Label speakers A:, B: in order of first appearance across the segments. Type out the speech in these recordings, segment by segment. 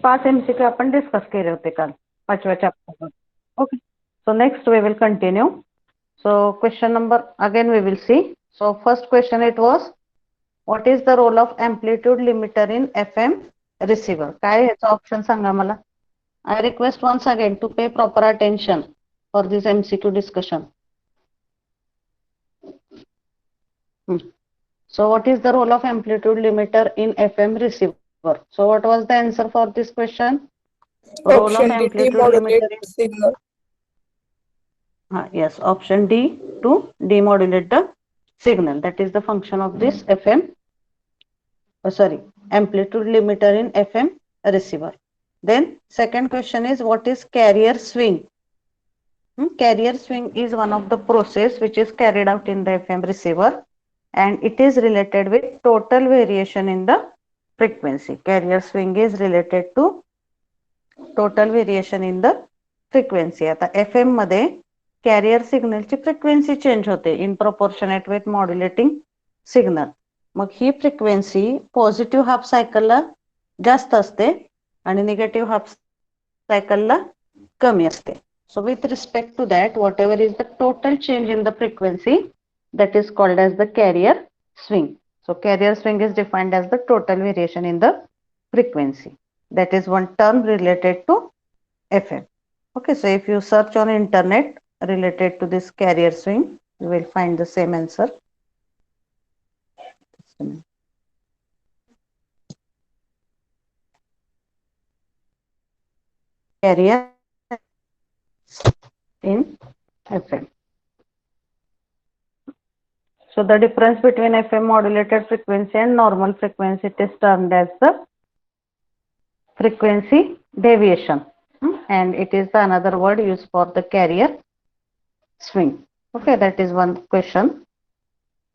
A: 5 MCQ आपण discuss केले होते काल 5व्या chapter. Okay, so next we will continue. So question number again we will see. So first question it was, what is the role of amplitude limiter in FM receiver? काय ह्याचा option सांगा मला. I request once again to pay proper attention for this MCQ discussion. So what is the role of amplitude limiter in FM receiver? So what was the answer for this question? Role of
B: Option D,
A: amplitude
B: demodulate
A: limiter in
B: signal.
A: yes, option D, to demodulate the signal. That is the function of this FM. Amplitude limiter in FM receiver. Then second question is, what is carrier swing? Carrier swing is one of the process which is carried out in the FM receiver, and it is related with total variation in the frequency. Carrier swing is related to total variation in the frequency. आता FM मध्ये carrier सिग्नलची frequency change होते in proportionate with modulating signal. मग ही frequency positive half सायकलला जास्त असते आणि निगेटिव्ह हाफ सायकलला कमी असते. So with respect to that, whatever is the total change in the frequency, that is called as the carrier swing. So carrier swing is defined as the total variation in the frequency. That is one term related to FM. Okay, so if you search on internet related to this carrier swing, you will find the same answer. Carrier in FM. So the difference between FM modulated frequency and normal frequency, it is termed as the frequency deviation, and it is another word used for the carrier swing. Okay, that is one question.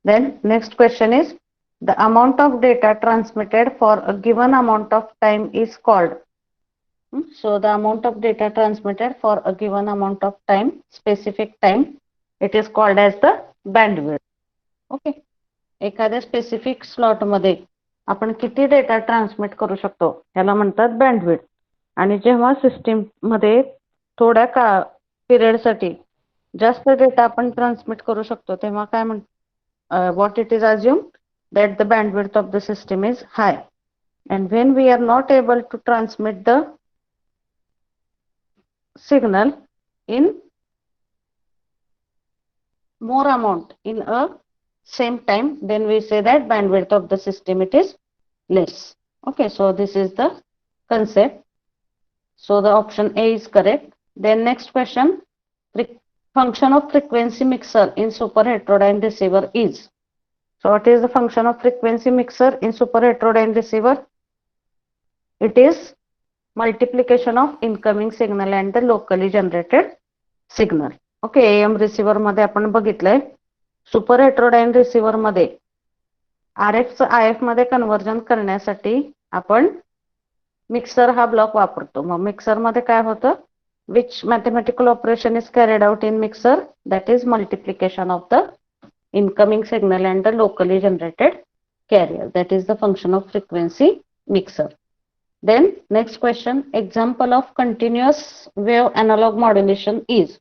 A: Then next question is, the amount of data transmitted for a given amount of time is called. So the amount of data transmitted for a given amount of time, specific time, it is called as the bandwidth. Okay, एखाद्या specific slot मध्ये आपण किती data transmit करू शकतो याला म्हणतात bandwidth. आणि जेव्हा सिस्टीम मध्ये थोड्या पिरियडसाठी जास्त डेटा आपण ट्रान्समिट करू शकतो तेव्हा काय what it is assume that the bandwidth of the system is high. And when we are not able to transmit the signal in more amount in a same time, then we say that bandwidth of the system it is less. Okay, so this is the concept. So the option A is correct. Then next question, function of frequency mixer in super heterodyne receiver is. So what is the function of frequency mixer in super heterodyne receiver? It is multiplication of incoming signal and the locally generated signal. Okay, am receiver मध्ये आपण बघितलंय super हेटेरोडाईन receiver मध्ये RF if मध्ये conversion करण्यासाठी आपण mixer हा block वापरतो. मग mixer मध्ये काय होतं, which mathematical operation is carried out in mixer, that is multiplication of the incoming signal and the locally generated carrier. That is the function of frequency mixer. Then next question, example of continuous wave analog modulation is.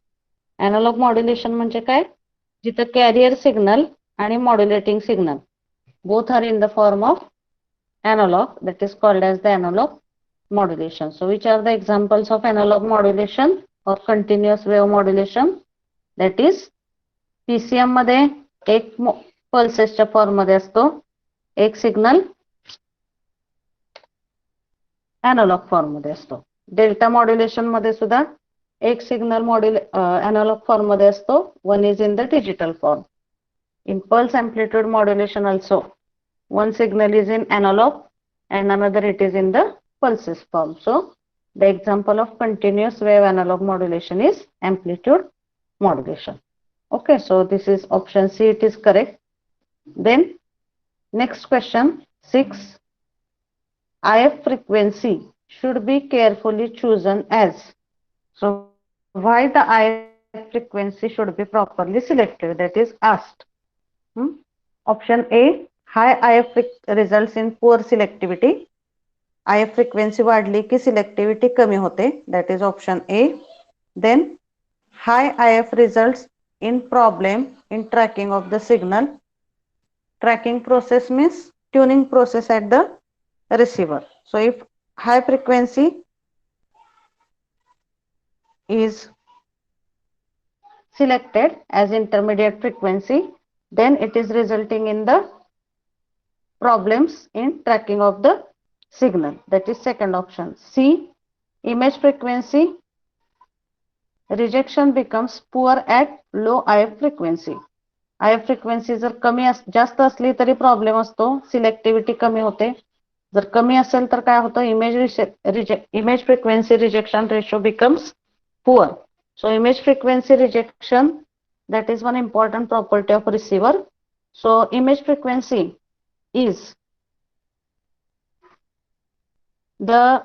A: Analog modulation म्हणजे काय, जिथं carrier signal आणि modulating signal both are in the form of analog, that is called as the analog modulation. So which are the examples of analog modulation or continuous wave modulation? That is PCM मध्ये एक पल्सेसच्या form मध्ये असतो, एक signal analogue form मध्ये असतो. Delta modulation मध्ये सुद्धा एक सिग्नल एनालॉग फॉर्म मध्ये असतो, one is in the digital form. In pulse amplitude modulation also one signal is in analog and another it is in the pulses form. So the example of continuous wave analog modulation is amplitude modulation. Okay, so this is option C, it is correct. Then next question 6, IF frequency should be carefully chosen as. So why the IF frequency should be properly selected, that is asked. Option A, high IF results in poor selectivity. IF frequency वाढली की सिलेक्टिव्हिटी कमी होते. That is option A. Then high IF results in problem in tracking of the signal. Tracking process means tuning process at the receiver. So if high frequency is selected as intermediate frequency, then it is resulting in the problems in tracking of the signal. That is second option. C, image frequency rejection becomes poor at low IF frequency. IF frequency जर कमी जास्त असली तरी problem असतो, सिलेक्टिव्हिटी कमी होते. जर कमी असेल तर काय होतं, image frequency rejection ratio becomes poor. So image frequency rejection, that is one important property of receiver. So image frequency is the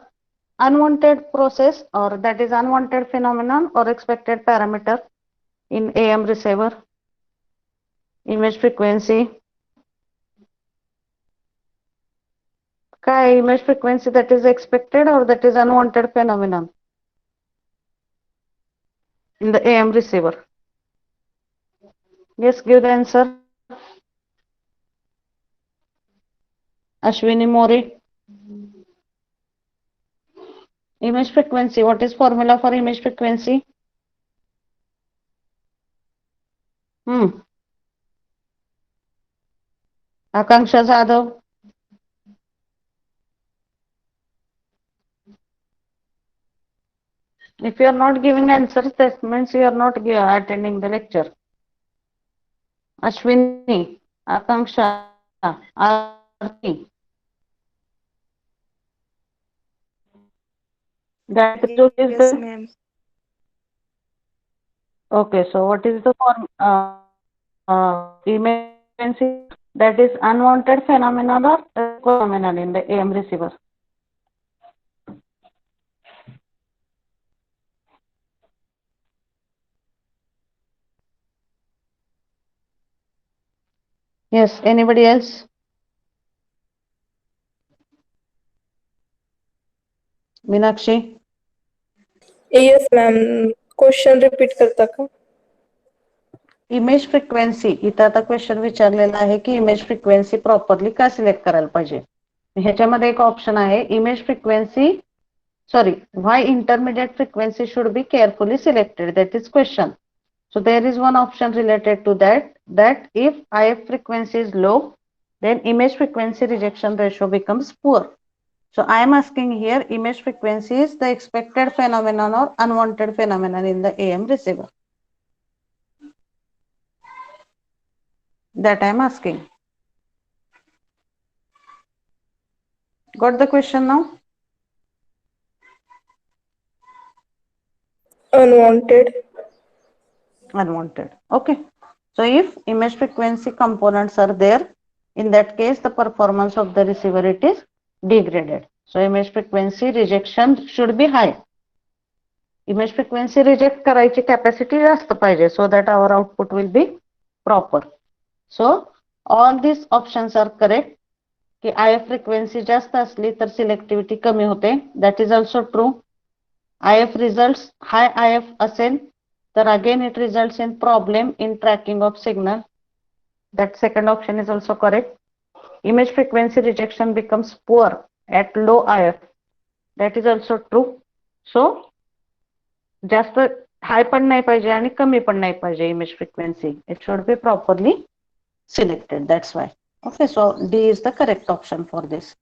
A: unwanted process, or that is unwanted phenomenon or expected parameter in AM receiver. Image frequency, काय image frequency that is expected or that is unwanted phenomenon in the AM receiver? Yes, give the answer. Ashwini Mori. Image frequency, what is formula for image frequency? Akanksha Jadhav. If you are not giving answers, that means you are not attending the lecture. Ashwini, Akanksha, Arti. Gayatri, what is
B: Yes,
A: the?
B: ma'am.
A: Okay, so what is the form? Image frequency, that is unwanted phenomenon or phenomenon in the AM receiver? Yes, anybody else? Meenakshi?
B: Yes, ma'am. Question repeat करता का?
A: Image frequency, इथं आता question विचारलेला आहे की image frequency properly का select करायला पाहिजे. ह्याच्यामध्ये एक ऑप्शन आहे, image frequency why intermediate frequency should be carefully selected, that is question. So there is one option related to that if IF frequency is low, then image frequency rejection ratio becomes poor. So I am asking here, image frequency is the expected phenomenon or unwanted phenomenon in the AM receiver. That I am asking. Got the question now?
B: Unwanted.
A: Unwanted. Okay. So if image frequency components are there, in that case the performance of the receiver it is degraded. So image frequency rejection should be high. Image frequency reject करायची capacity जास्त पाहिजे, so that our output will be proper. So all these options are correct. की IF frequency जास्त असली तर selectivity कमी होते, that is also true. IF results high IF असेल तर again it results in problem in tracking of signal. That second option is also correct. Image frequency rejection becomes poor at low IF. That is also true. So जास्त high पण नाही पाहिजे आणि कमी पण नाही पाहिजे image frequency. It should be properly selected. That's why. Okay, so D is the correct option for this.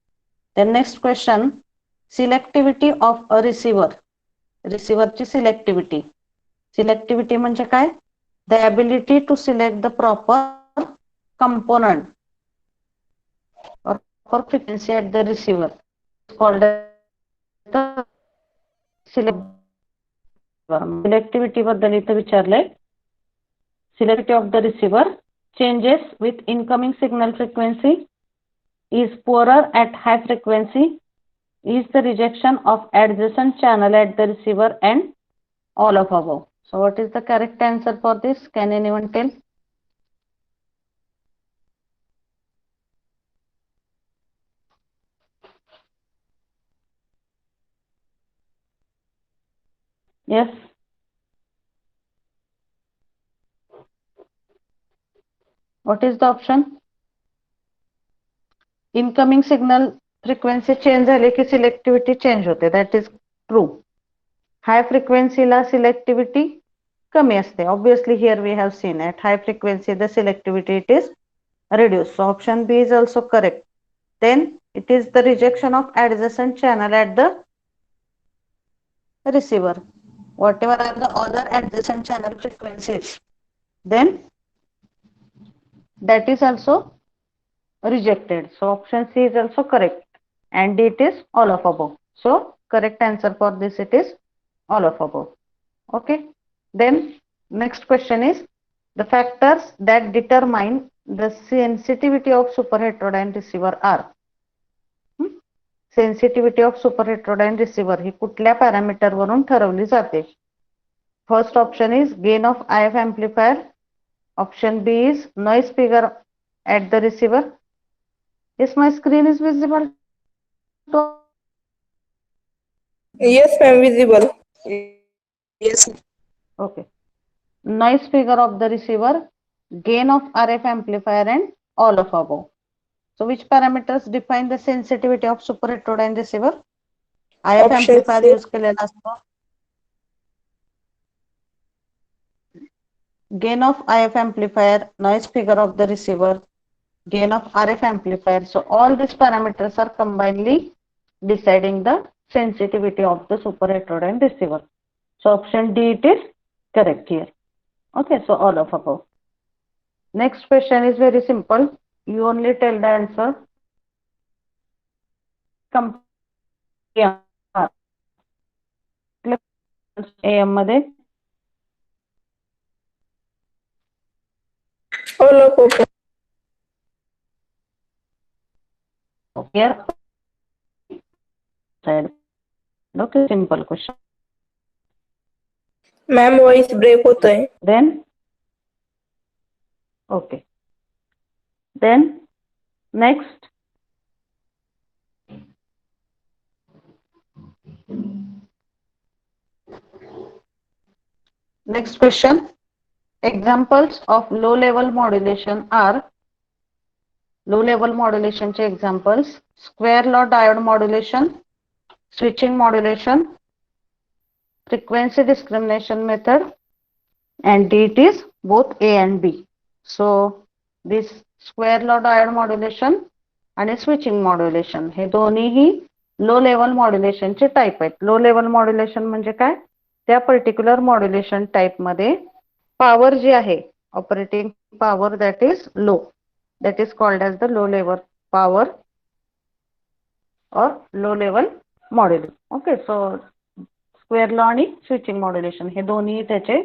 A: Then next question, selectivity of a receiver. Receiver ची selectivity. Selectivity म्हणजे काय? The ability to select the proper component or proper frequency at the receiver is called the selectivity बद्दल इथं विचारलंय. Selectivity of the receiver changes with incoming signal frequency, is poorer at high frequency, is the rejection of adjacent channel at the receiver, and all of above. So what is the correct answer for this? Can anyone tell? Yes. What is the option? Incoming signal frequency change झाले की selectivity change होते. That is true. High frequency La selectivity कमी असते. Obviously here we have seen at high frequency the selectivity it is reduced. So option B is also correct. Then it is the rejection of adjacent channel at the receiver. Whatever are the other adjacent channel frequencies, then that is also rejected. So option C is also correct, and D it is all of above. So correct answer for this it is all of above. Okay. Then next question is the factors that determine the sensitivity of superheterodyne receiver are. Sensitivity of superheterodyne receiver ही कुठल्या parameter वरून ठरवली जाते? First option is gain of IF amplifier. Option B is noise figure at the receiver. Yes, my screen is visible.
B: Yes, ma'am, visible.
C: Yes.
A: Okay. Noise figure of the receiver, gain of RF amplifier, and all of above. So which parameters define the sensitivity of superheterodyne receiver? IF
B: Option
A: amplifier
B: C.
A: use केलेला असतो. Gain of IF amplifier, noise figure of the receiver, gain of RF amplifier. So all these parameters are combinedly deciding the sensitivity of the superheterodyne receiver. So option D it is correct here. Okay, so all of above. Next question is very simple. You only tell the answer. AM मध्ये
B: All of above.
A: here side. Okay, simple question.
B: Ma'am voice break होता है.
A: Then okay. Then next. Next question. Examples of low level modulation are low level modulation चे examples square law diode modulation, switching modulation, frequency discrimination method, and D it is both A and B. So this square law diode modulation आणि switching modulation हे दोन्हीही low level modulation चे type आहेत. Low level modulation म्हणजे काय? त्या particular modulation type मध्ये power जी आहे operating power that is low, that is called as the low level power or low level modulation. Okay, so square law आणि switching modulation हे दोन्ही त्याचे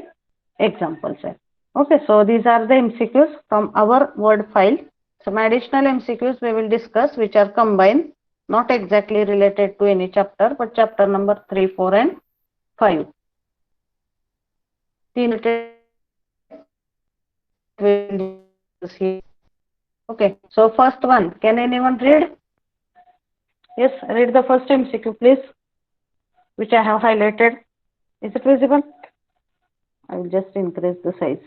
A: examples आहेत. Okay, so these are the MCQs from our word file. Some additional MCQs we will discuss which are combined, not exactly related to any chapter, but chapter number 3, 4 and 5. Okay, so first one, can anyone read? Yes, read the first MCQ please, which I have highlighted. Is it visible? I will just increase the size.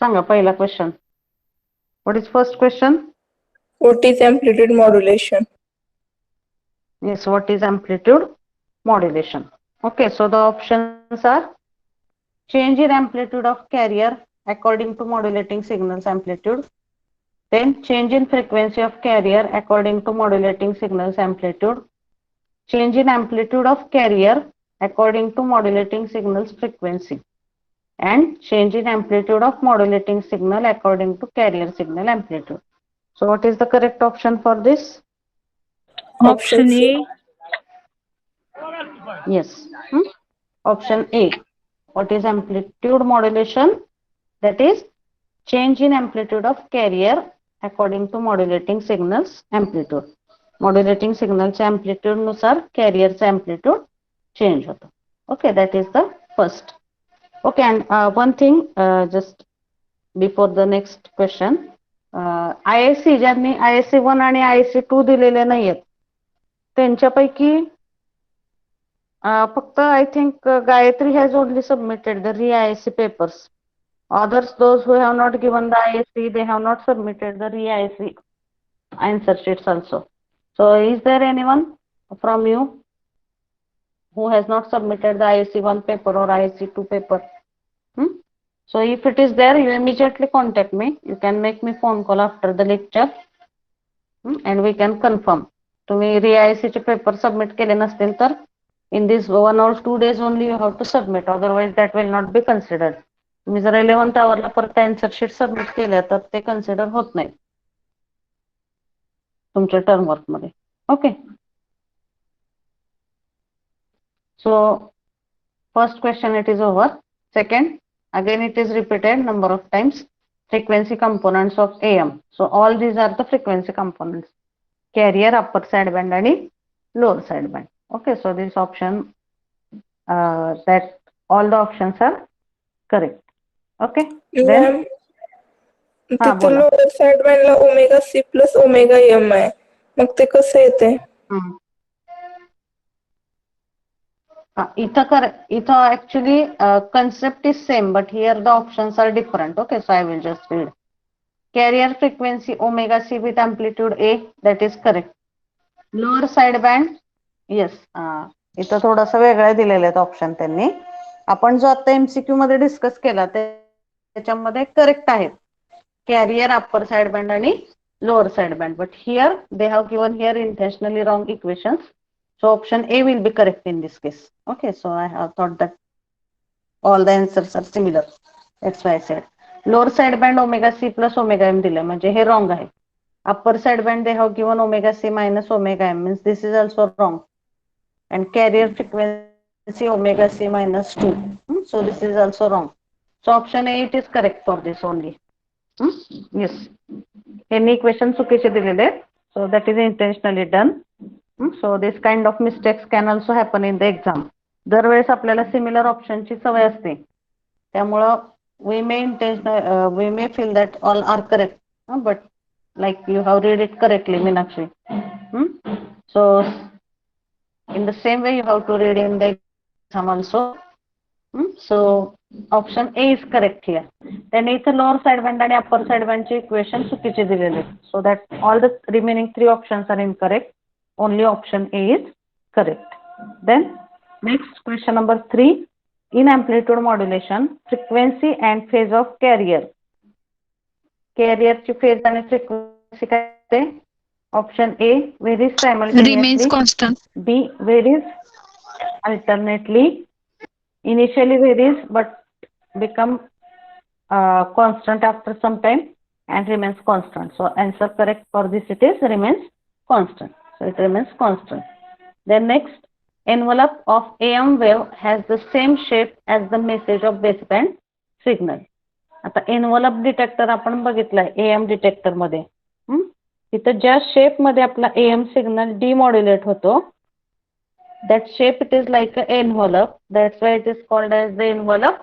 A: सांगा पहिला question. What is first question?
B: What is amplitude modulation?
A: Yes, what is amplitude modulation? Okay, so the options are change in amplitude of carrier according to modulating signal's amplitude. Then change in frequency of carrier according to modulating signal's amplitude. Change in amplitude of carrier according to modulating signal's frequency. And change in amplitude of modulating signal according to carrier signal amplitude. So what is the correct option for this?
B: Option A.
A: Yes. Option A. What is amplitude modulation? That is change in amplitude of carrier according to modulating signals amplitude. Modulating signals amplitude नुसार carrier's amplitude change होतो. Okay, that is the first. Okay, and one thing just before the next question, ISC ज्यांनी ISC 1 आणि ISC 2 दिलेले नाहीयेत त्यांच्यापैकी फक्त I think Gayatri has only submitted the re-IIC papers. Others, those who have not given the IIC, they have not submitted the re-IIC answer sheets also. So is there anyone from you who has not submitted the IIC 1 paper or IIC 2 paper? So if it is there, you immediately contact me. You can make me phone call after the lecture and we can confirm. तुम्ही re-IIC चे paper submit केले नसतील तर in this 1 or 2 days only you have to submit, otherwise that will not be considered. तुम्ही जर 11th hour ला परत answer sheet submit केल्या तर ते कन्सिडर होत नाही तुमच्या टर्म वर्क मध्ये. Okay, so first question it is over. Second, again it is repeated number of times. Frequency components of AM. So all these are the frequency components. Carrier, upper sideband and lower sideband. Okay, so this option, that all the options are correct. Okay, then
B: ma'am तिथे
A: बोला.
B: Lower side बँडला omega C plus omega M आहे, मग ते कसं येते?
A: इथं actually concept is same, but here the options are different. Okay, so I will just read. Carrier frequency omega c with amplitude A, that is correct. Lower sideband, yes. इथं थोडंसं वेगळं दिलेलं आहे ऑप्शन त्यांनी. आपण जो आता MCQ मध्ये डिस्कस केला त्याच्यामध्ये करेक्ट आहे. Carrier upper sideband आणि lower sideband, but here they have given here intentionally wrong equations. So option A will be correct in this case. Okay, so I have thought that all the answers are similar. That's why I said. Lower sideband omega c plus omega m दिले म्हणजे हे wrong आहे. Upper sideband they have given omega c minus omega m, means this is also wrong. And carrier frequency omega c minus 2. So this is also wrong. So option A it is correct for this only. Yes. Any equation चुकीचे दिलेले, so that is intentionally done. So this kind of mistakes can also happen in the exam. दरवेळेस आपल्याला similar ऑप्शनची सवय असते, त्यामुळं we may feel that all are correct, but like you have read it correctly, Meenakshi. So in the same way you have to read in the exam also. So option A is correct here. Then इथं lower sideband आणि upper sideband चे equation चुकीचे दिलेले, so that all the remaining 3 options are incorrect. Only option A is correct. Then next question number 3. In amplitude modulation, frequency and phase of carrier. Carrier ची phase आणि frequency काय असते? Option A varies simultaneously.
D: Remains constant.
A: B varies alternately. Initially varies but become constant after some time and remains constant. So answer correct for this it is remains constant. So it remains constant. Then next, envelope of AM wave has the same shape as the message of baseband signal. आता envelope detector आपण बघितलाय AM detector मध्ये. तिथं ज्या shape मध्ये आपला AM signal demodulate होतो, that shape it is like an envelope. That's why it is called as the envelope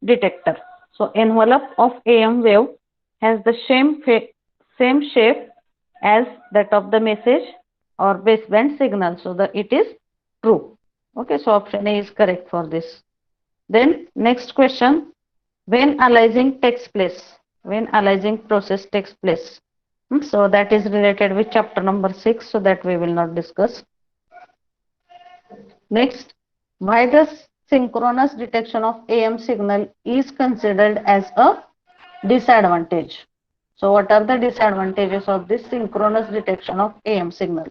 A: detector. So envelope of AM wave has the same shape as that of the message or baseband signal, so that it is true. Okay, so option A is correct for this. Then next question, when aliasing takes place, when aliasing process takes place. So that is related with chapter number 6, so that we will not discuss. Next, why does synchronous detection of AM signal is considered as a disadvantage? So what are the disadvantages of this synchronous detection of AM signal?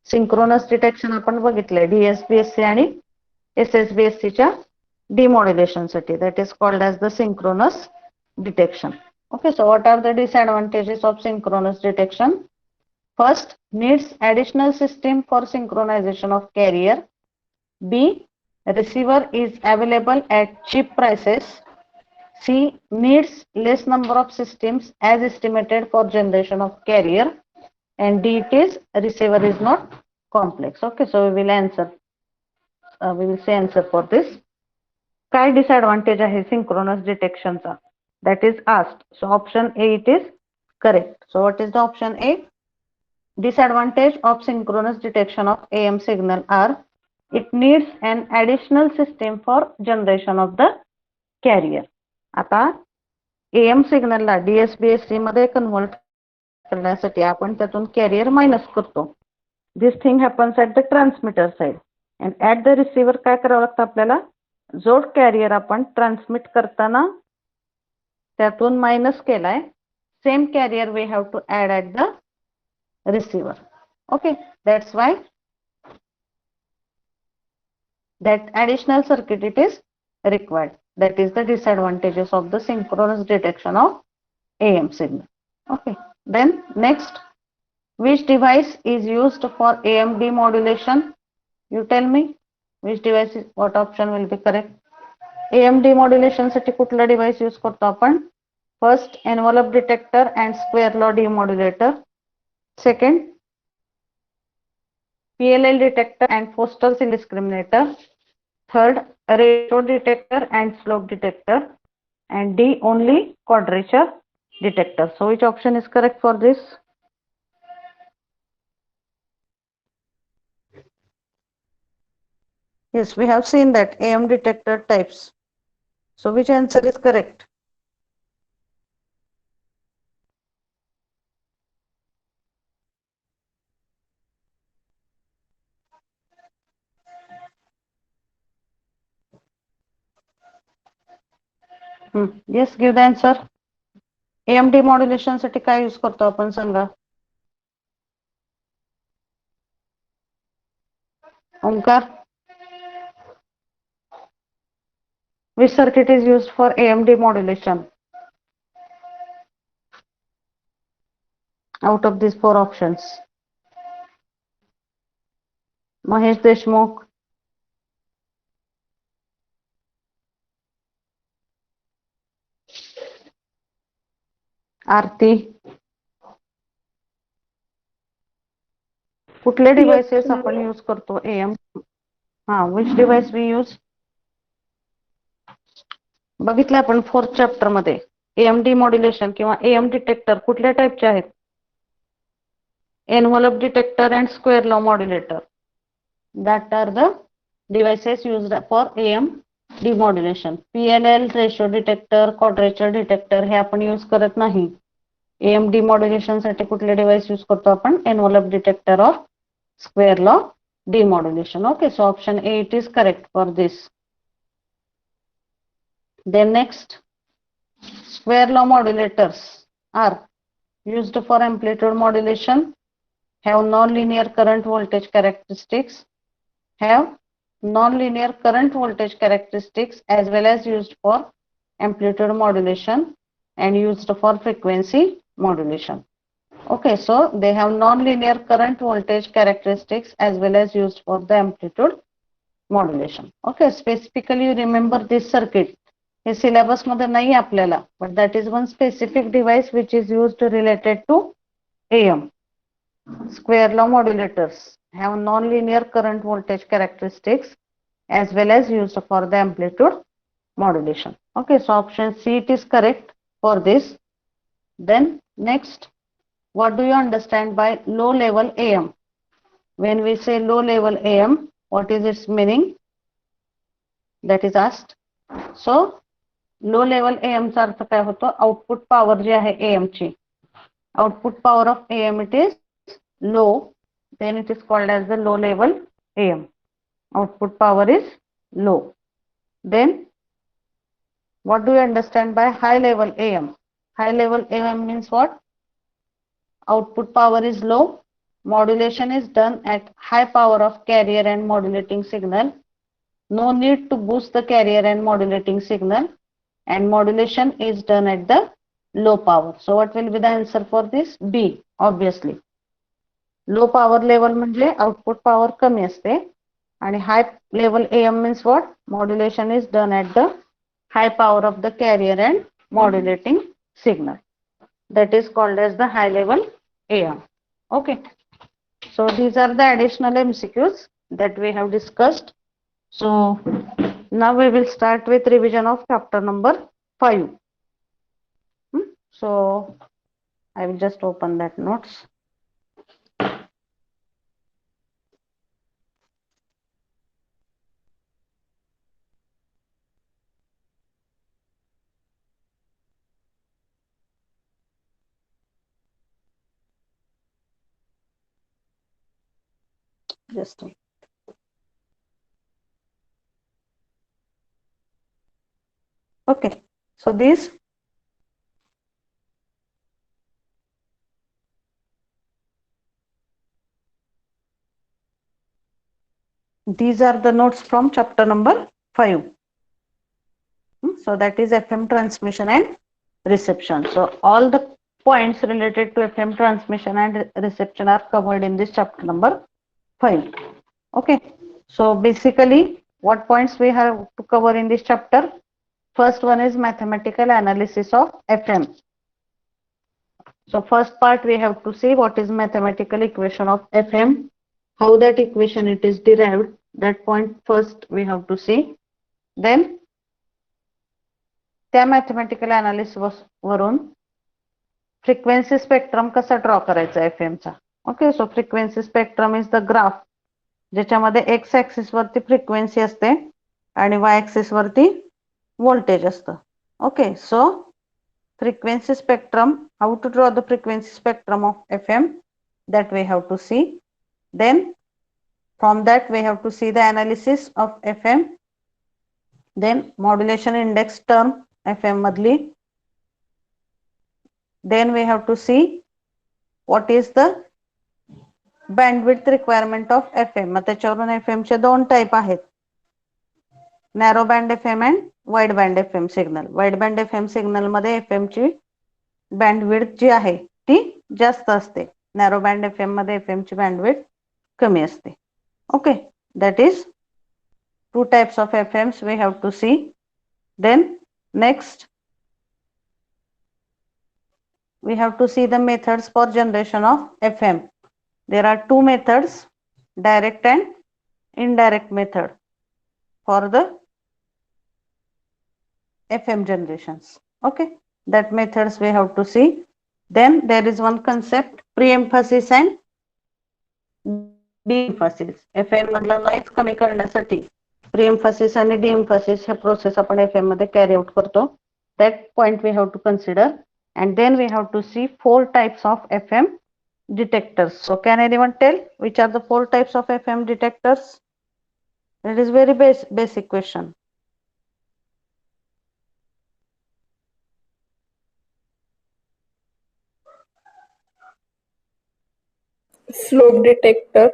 A: Synchronous detection आपण बघितलंय DSBSC आणि SSBSC च्या demodulation साठी, that is called as the synchronous detection. Okay, so what are the disadvantages of synchronous detection? First, needs additional system for synchronization of carrier. B, receiver is available at cheap prices. C, needs less number of systems as estimated for generation of carrier. And D, it is receiver is not complex. Okay, so we will answer. We will say answer for this. काय disadvantage आहे synchronous detection चा? That is asked. So option A it is correct. So what is the option A? Disadvantage of synchronous detection of AM signal are it needs an additional system for generation of the carrier. आता AM सिग्नलला DSBSC मध्ये convert करण्यासाठी आपण त्यातून career minus करतो. This thing happens at the transmitter side and at the receiver काय करावं लागतं आपल्याला, जो कॅरियर आपण ट्रान्समिट करताना त्यातून मायनस केलाय, same carrier we have to add at the receiver. Okay, that's why that additional circuit it is required. That is the disadvantages of the synchronous detection of AM signal. Okay, then next, which device is used for AM demodulation? You tell me which device is, what option will be correct? AM demodulation साठी कुठला device use करतो आपण? First, envelope detector and square law demodulator. Second, PLL detector and postal signal discriminator. Third, ratio detector and slope detector. And D, only quadrature detector. So which option is correct for this? Yes, we have seen that AM detector types. So which answer is correct? Yes, give the answer. AM demodulation साठी काय use करतो आपण सांगा. ओंकार, which circuit is used for AM demodulation? Out of these four options. Mahesh Deshmukh, आरती, कुठले devices आपण use करतो AM? which device we use? बघितलं आपण fourth chapter मध्ये AM demodulation किंवा AM डिटेक्टर कुठल्या टाइपचे आहेत? Envelope detector and square law modulator. That are the devices used for AM demodulation. PLL, ratio detector, quadrature detector हे आपण use करत नाही. AM demodulation साठी कुठले डिव्हाइस यूज करतो आपण? Envelope detector or square law demodulation. Okay, so option A it is correct for this. Then next, square law modulators are used for amplitude modulation, have non-linear current voltage characteristics, as well as used for amplitude modulation and used for frequency modulation. Okay, so they have non-linear current voltage characteristics as well as used for the amplitude modulation. Okay, specifically you remember this circuit. Hey syllabus मध्ये नाही आपल्याला, but that is one specific device which is used related to AM. Square law modulators have non-linear current voltage characteristics as well as used for the amplitude modulation. Okay, so option C it is correct for this. Then next, what do you understand by low level AM? When we say low level AM, what is its meaning? That is asked. So low level AM चा अर्थ काय होतो? Output power जी आहे AM ची, output power of AM it is low, then it is called as the low level AM. Output power is low. Then what do you understand by high level AM? High level AM means what? Output power is low, modulation is done at high power of carrier and modulating signal. No need to boost the carrier and modulating signal, and modulation is done at the low power. So what will be the answer for this? B, obviously. Low power level म्हणजे output power कमी असते आणि high level AM means what? Modulation is done at the high power of the carrier and modulating signal. That is called as the high level AM. Okay. So these are the additional MCQs that we have discussed. So now we will start with revision of chapter number 5. So I will just open that notes. Just a okay. So these are the notes from chapter number 5. So that is FM transmission and reception. So all the points related to FM transmission and reception are covered in this chapter number 5. Okay. So basically what points we have to cover in this chapter? First one is mathematical analysis of FM. So first part we have to see what is mathematical equation of FM, how that equation it is derived. That point first we have to see. Then त्या mathematical analysis वरून frequency spectrum कसा draw करायचा FM चा. Okay. So frequency spectrum is the graph ज्याच्यामध्ये x axis वरती frequency असते आणि वाय axis वरती व्होल्टेज असतं. Okay. So frequency spectrum, how to draw the frequency spectrum of FM, that we have to see. Then from that we have to see the analysis of FM. Then modulation index term FM madli. Then we have to see what is the bandwidth requirement of FM. मग त्याच्यावरून FM चे दोन type आहेत, narrow band FM and wide band FM signal. Wide band FM signal मध्ये FM ची bandwidth जी आहे ती जास्त असते, नॅरो बँड FM मध्ये FM ची बँडविड्थ कमी असते. Okay. That is two types of FMs we have to see. Then next we have to see the methods for generation of FM. There are two methods, direct and indirect method for the FM generations. Okay, that methods we have to see. Then there is one concept, pre-emphasis and de-emphasis. FM मधला noise कमी करण्यासाठी pre-emphasis आणि de-emphasis ह्या process आपण FM मध्ये carry out करतो. That point we have to consider. And then we have to see 4 types of FM detectors. So can anyone tell which are the 4 types of FM detectors? It is very basic question.
B: Slope detector,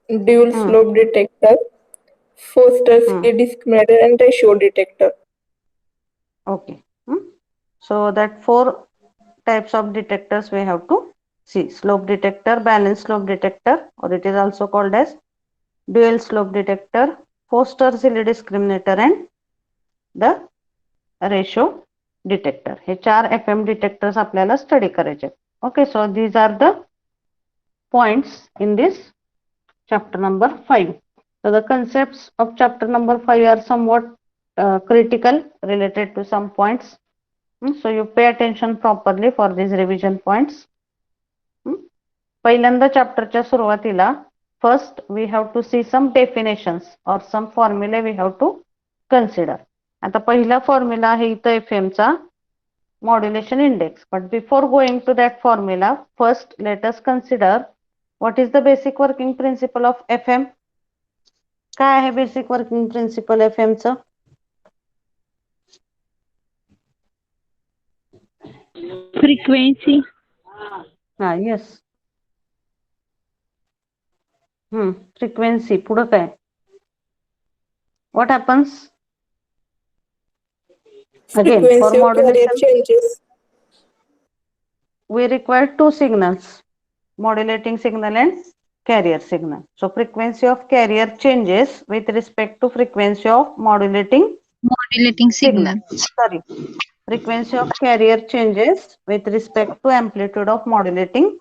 B: dual slope detector, Foster's discriminator, and ratio detector.
A: Okay. So that 4 types of detectors we have to see. Slope detector, balanced slope detector, or it is also called as dual slope detector, Foster's discriminator, and the ratio detector. हे 4 FM detectors आपल्याला study करायचे. Okay, so these are the points in this chapter number 5. So the concepts of chapter number 5 are somewhat critical, related to some points. So you pay attention properly for these revision points. पहिल्यांदा चॅप्टरच्या सुरुवातीला first we have to see some definitions or some formula we have to consider. आता पहिला formula आहे इथं FM चा modulation index. But before going to that formula, first let us consider what is the basic working principle of FM. काय आहे basic working principle FM चं?
C: Frequency.
A: Yes. Frequency. पुढं काय? What happens? Again, for
B: Frequency of carrier
A: modulation,
B: changes.
A: we require 2 signals, modulating signal and carrier signal. So frequency of carrier changes with respect to frequency of modulating
C: Signal.
A: Sorry. Frequency of carrier changes with respect to amplitude of modulating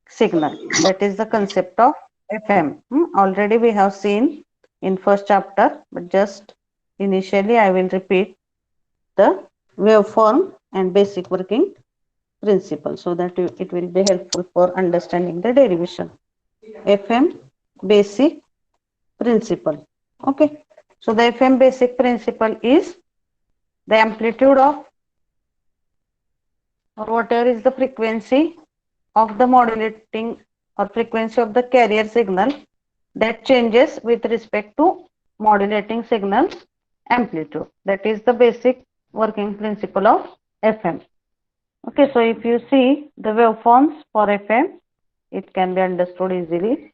A: signal. That is the concept of FM. Already we have seen in first chapter, but just initially I will repeat the waveform and basic working principle so that it will be helpful for understanding the derivation. FM basic principle. Okay. So the FM basic principle is the amplitude of, or whatever is the frequency of the modulating or frequency of the carrier signal that changes with respect to modulating signals amplitude. That is the basic working principle of FM. Okay, so if you see the waveforms for FM, it can be understood easily.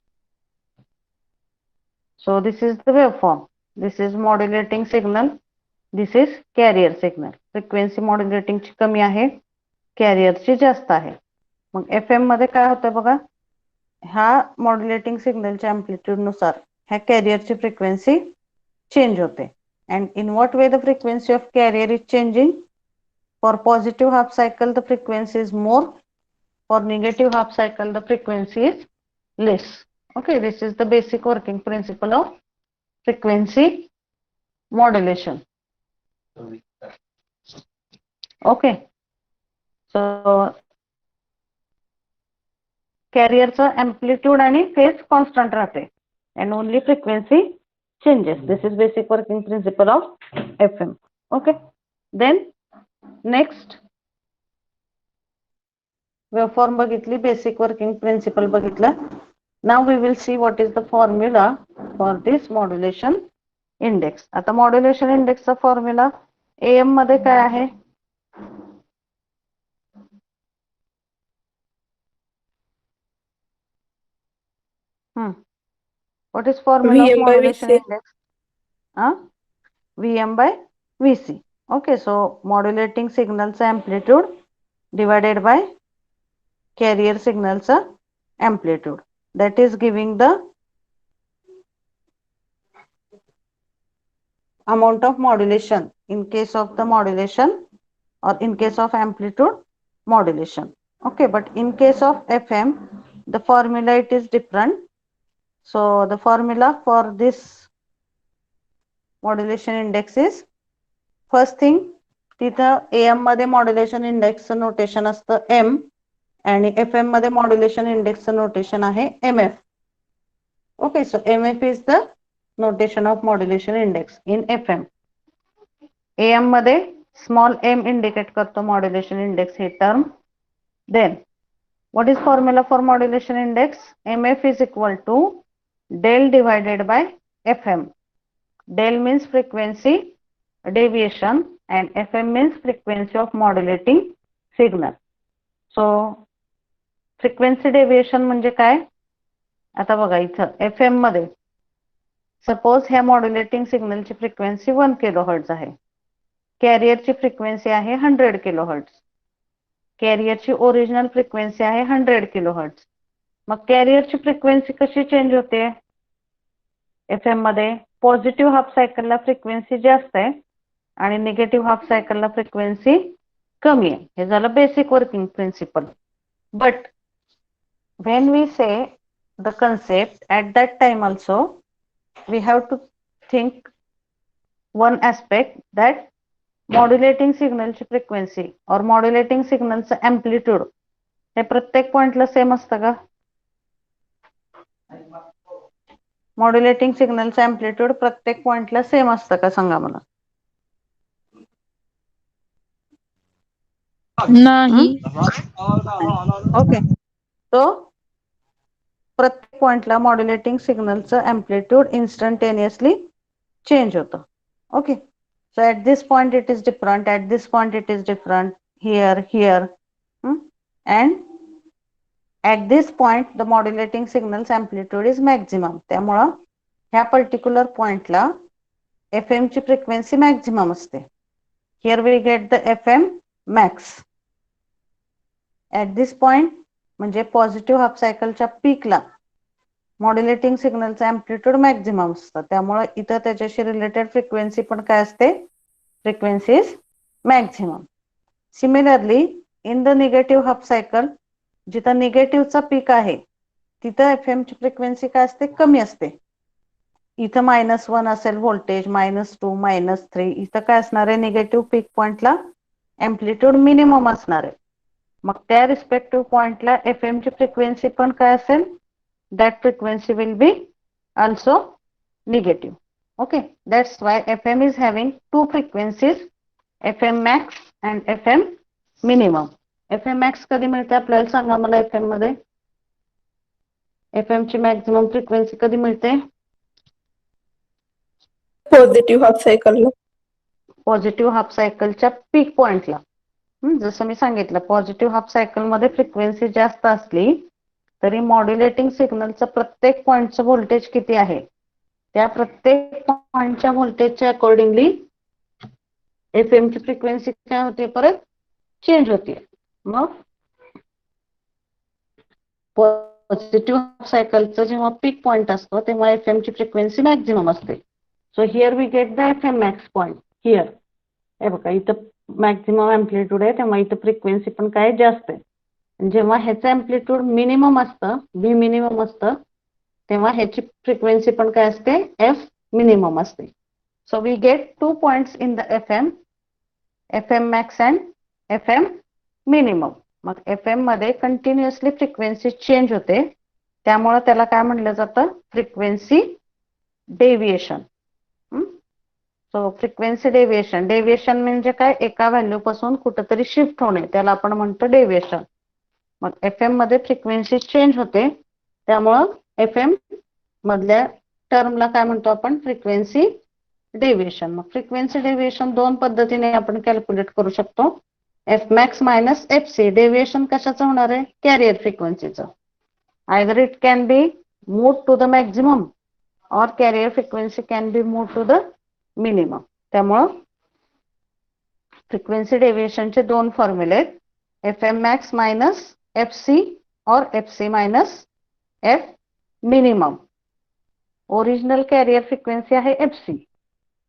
A: So this is the waveform. This is modulating signal. This is carrier signal. Frequency modulating ची कमी आहे, carrier ची जास्त आहे. मग FM मध्ये काय होतं बघा, ह्या modulating signal च्या amplitude नुसार ह्या carrier ची frequency change होते. And in what way the frequency of carrier is changing? For positive half cycle the frequency is more. For negative half cycle the frequency is less. Okay, this is the basic working principle of frequency modulation. Okay, so carrier चा amplitude आणि phase constant राहते and only frequency changes. This is basic working principle of FM. Okay, then next waveform बघितली, basic working principle बघितलं. Now we will see what is the formula for this modulation index. आता modulation index चा formula AM मध्ये काय आहे? What is formula of
B: VM by
A: modulation
B: VC.
A: index? VM by VC. Okay, so modulating signals amplitude divided by carrier signals amplitude. That is giving the amount of modulation in case of the modulation or in case of amplitude modulation. Okay, but in case of FM, the formula it is different. So the formula for this modulation index is, first thing, तिथं AM मध्ये modulation index notation असतं M आणि FM मध्ये modulation index notation आहे MF. Okay, so MF is the notation of modulation index in FM. AM मध्ये small m indicate करतो modulation index hey term. Then what is formula for modulation index? MF is equal to del divided by FM. Del means frequency deviation and FM means frequency of modulating signal. So frequency deviation म्हणजे काय? आता बघा इथं FM मध्ये suppose ह्या modulating सिग्नलची frequency 1 kilohertz आहे, कॅरियरची frequency आहे 100 किलोहर्ट्ज, कॅरियरची ओरिजिनल फ्रिक्वेन्सी आहे 100 किलोहर्ट्ज. मग कॅरियरची फ्रिक्वेन्सी कशी चेंज होते? FM मध्ये पॉझिटिव्ह हाफ सायकलला फ्रिक्वेन्सी जास्त आहे आणि निगेटिव्ह हाफ सायकलला फ्रिक्वेन्सी कमी आहे. हे झालं basic working principle. But when we say the concept, at that time also we have to think one aspect, that modulating signal ची frequency or modulating signal चं amplitude हे प्रत्येक पॉइंटला सेम असतं का? Modulating सिग्नलचं amplitude प्रत्येक पॉइंटला सेम असतं का सांगा मला?
C: नाही.
A: ओके, तो प्रत्येक पॉइंटला मॉड्युलेटिंग सिग्नलचं amplitude instantaneously चेंज होतं. Okay, so at this point it is different, at this point it is different, here, and at this point the modulating signal's amplitude is maximum. त्यामुळं ह्या पर्टिक्युलर पॉइंटला FM ची frequency maximum असते. Here we get the FM max. At this point म्हणजे positive half सायकलच्या पीकला modulating सिग्नलचं amplitude maximum असतं. त्यामुळे इथं त्याच्याशी रिलेटेड फ्रिक्वेन्सी पण काय असते? Frequency is maximum. Similarly in the negative half cycle, जिथं निगेटिव्हचा पीक आहे तिथं FM ची फ्रिक्वेन्सी काय असते? कमी असते. इथं -1 असेल व्होल्टेज, -2, -3, इथं काय असणार आहे? निगेटिव्ह पीक पॉइंटला amplitude मिनिमम असणार आहे. मग त्या रिस्पेक्टिव्ह पॉइंटला FM ची फ्रिक्वेन्सी पण काय असेल? That frequency will be also negative. Okay, that's why FM is having two frequencies, FM max and FM minimum. FM max कधी मिळते आपल्याला सांगा मला FM मध्ये? FM ची मॅक्झिमम फ्रिक्वेन्सी कधी मिळते?
B: पॉझिटिव्ह हाफ सायकलला.
A: पॉझिटिव्ह हाफ सायकलच्या पीक पॉइंटला. जसं मी सांगितलं, पॉझिटिव्ह हाफ सायकल मध्ये फ्रिक्वेन्सी जास्त असली तरी मॉड्युलेटिंग सिग्नलचं प्रत्येक पॉइंटचं व्होल्टेज किती आहे त्या प्रत्येक पॉइंटच्या व्होल्टेजच्या अकॉर्डिंगली FM ची फ्रिक्वेन्सी काय होते, परत चेंज होते. मग पॉझिटिव्ह हाफ सायकलचं जेव्हा पीक पॉइंट असतो तेव्हा FM ची फ्रिक्वेन्सी मॅक्झिमम असते. So here we get the FM max point here. हे बघा, इथं मॅक्झिमम अँप्लिट्यूड आहे तेव्हा इथं फ्रिक्वेन्सी पण काय जास्त आहे. जेव्हा ह्याचं अँप्लिट्यूड मिनिमम असतं, बी मिनिमम असतं, तेव्हा ह्याची फ्रिक्वेन्सी पण काय असते, एफ मिनिमम असते. So we get 2 points in the FM max and FM minimum. मग FM मध्ये कंटिन्युअसली फ्रिक्वेन्सी चेंज होते, त्यामुळे त्याला काय म्हणलं जातं, frequency deviation. So frequency deviation म्हणजे काय, एका व्हॅल्यू पासून कुठेतरी शिफ्ट होणे, त्याला आपण म्हणतो डेव्हिएशन. मग FM मध्ये फ्रिक्वेन्सी चेंज होते, त्यामुळं FM मधल्या टर्मला काय म्हणतो आपण, फ्रिक्वेन्सी डेव्हिएशन. मग फ्रिक्वेन्सी डेव्हिएशन दोन पद्धतीने आपण कॅल्क्युलेट करू शकतो. F max minus FC. Deviation कशाचं होणार आहे, कॅरियर फ्रिक्वेन्सीचं. Either it can be moved to the maximum or carrier frequency can be moved to the minimum. त्यामुळं फ्रिक्वेन्सी डेव्हिएशनचे दोन फॉर्म्युले आहेत, FM max minus FC or FC minus F minimum. Original career frequency आहे FC,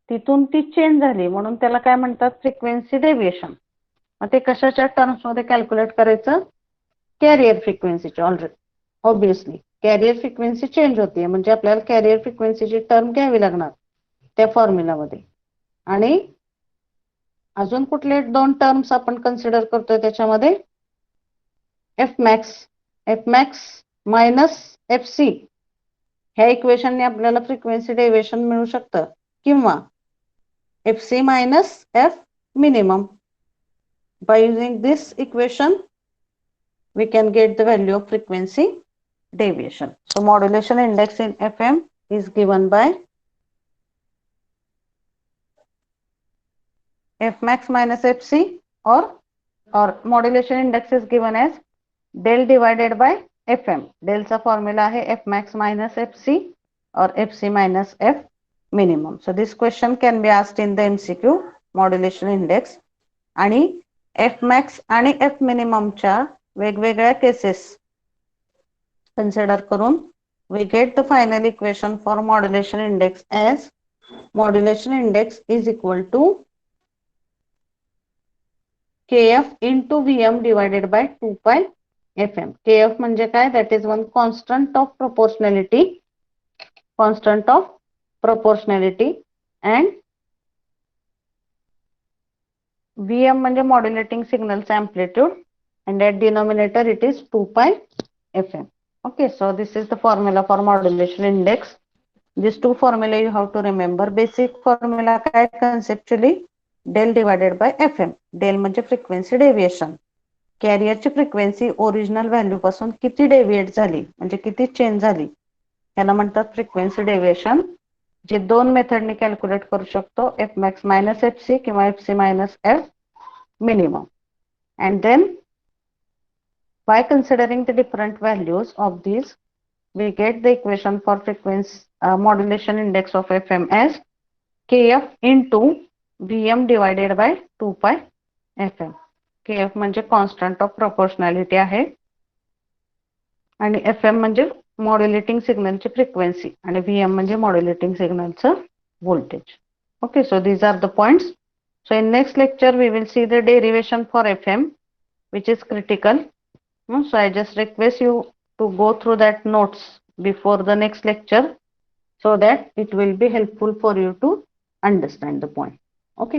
A: तिथून ती चेंज झाली म्हणून त्याला काय म्हणतात, फ्रिक्वेन्सी डेव्हिएशन. मग ते कशाच्या टर्म्स मध्ये कॅल्क्युलेट करायचं, कॅरियर फ्रिक्वेन्सीचे. ऑब्विसली कॅरियर फ्रिक्वेन्सी चेंज होते म्हणजे आपल्याला कॅरियर फ्रिक्वेन्सीची टर्म घ्यावी लागणार त्या फॉर्म्युलामध्ये. आणि अजून कुठले दोन टर्म्स आपण कन्सिडर करतोय त्याच्यामध्ये, F max मायनस FC. ह्या इक्वेशनने आपल्याला फ्रिक्वेन्सी डेव्हिएशन मिळू शकतं, किंवा FC minus F minimum. By using this equation, we can get the value of frequency deviation. So modulation index in FM is given by F max minus FC, or modulation index is given as del divided by FM. Del चा formula है F max minus FC or FC minus F minimum. So this question can be asked in the MCQ, modulation index. आणि F max आणि F minimum च्या वेगवेगळ्या cases consider करून we get the final equation for modulation index as modulation index is equal to KF into VM divided by 2 pi FM. KF म्हणजे काय, that is one constant of proportionality and VM म्हणजे modulating signal's amplitude, and at denominator it is 2 pi FM. Okay, so this is the formula for modulation index. These two formula you have to remember. Basic formula काय, conceptually del divided by FM. del म्हणजे frequency deviation. कॅरियरची frequency original value पासून किती deviate झाली म्हणजे किती change झाली याला म्हणतात फ्रिक्वेन्सी डेव्हिएशन, जे दोन मेथडने कॅल्क्युलेट करू शकतो, F max minus FC किंवा FC minus F minimum. And then by considering the different values of these, we get the equation for frequency modulation index of FM as KF into VM divided by 2 pi FM. KF म्हणजे constant of proportionality आहे आणि FM म्हणजे modulating सिग्नलची frequency आणि VM म्हणजे modulating सिग्नलचं voltage. Okay, so these are the points. So in next lecture we will see the derivation for FM, which is critical. So I just request you to go through that notes before the next lecture so that it will be helpful for you to understand the point. Okay.